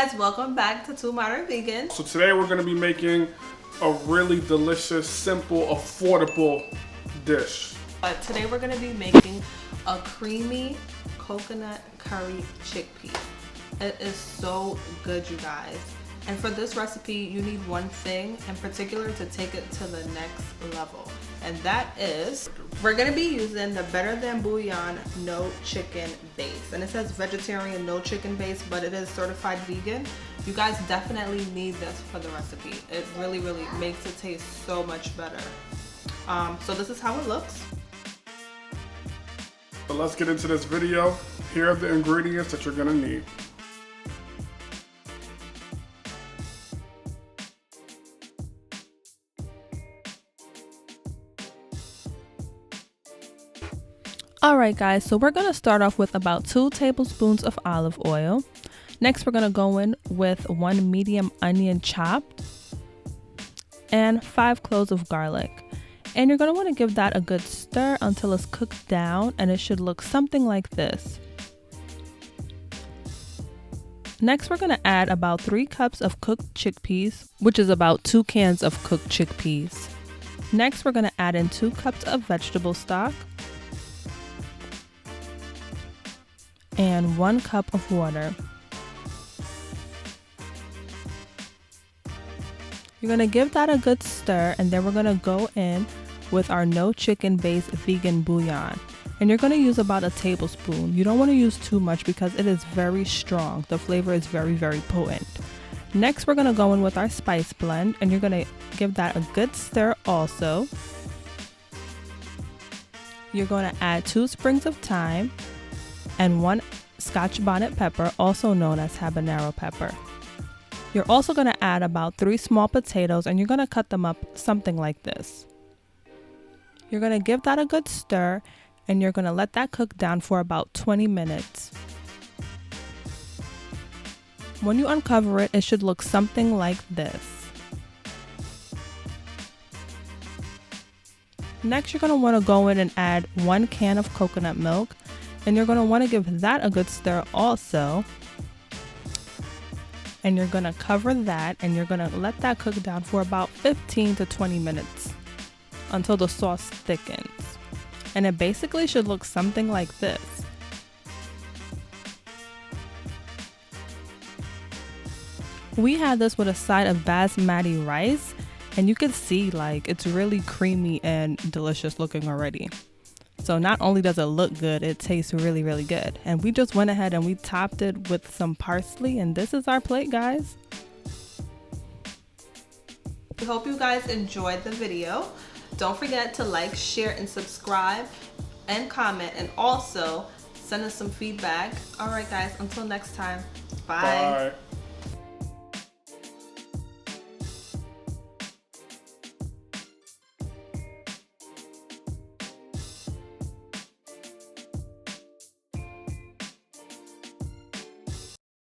guys, welcome back to Two Modern Vegans. So today we're going to be making a really delicious, simple, affordable dish. But today we're going to be making a creamy coconut curry chickpea. It is so good, you guys. And for this recipe, you need one thing in particular to take it to the next level. And that is, we're gonna be using the Better Than Bouillon no chicken base. And it says vegetarian no chicken base, but it is certified vegan. You guys definitely need this for the recipe. It really makes it taste so much better. So this is how it looks. So let's get into this video. Here are the ingredients that you're gonna need. Alright guys, so we're going to start off with about 2 tablespoons of olive oil. Next we're going to go in with 1 medium onion chopped and 5 cloves of garlic. And you're going to want to give that a good stir until it's cooked down, and it should look something like this. Next we're going to add about 3 cups of cooked chickpeas, which is about 2 cans of cooked chickpeas. Next we're going to add in 2 cups of vegetable stock and 1 cup of water. You're going to give that a good stir, and then we're going to go in with our no chicken based vegan bouillon. And you're going to use about a tablespoon. You don't want to use too much because it is very strong. The flavor is very potent. Next we're going to go in with our spice blend, and you're going to give that a good stir also. You're going to add 2 sprigs of thyme and 1 Scotch bonnet pepper, also known as habanero pepper. You're also going to add about 3 small potatoes, and you're going to cut them up something like this. You're going to give that a good stir, and you're going to let that cook down for about 20 minutes. When you uncover it, it should look something like this. Next, you're going to want to go in and add 1 can of coconut milk. And you're going to want to give that a good stir also. And you're going to cover that, and you're going to let that cook down for about 15 to 20 minutes until the sauce thickens. And it basically should look something like this. We had this with a side of basmati rice, and you can see like it's really creamy and delicious looking already. So not only does it look good, it tastes really good. And we just went ahead and we topped it with some parsley, and this is our plate, guys. We hope you guys enjoyed the video. Don't forget to like, share, and subscribe, and comment, and also send us some feedback. Alright guys, until next time, bye. Bye.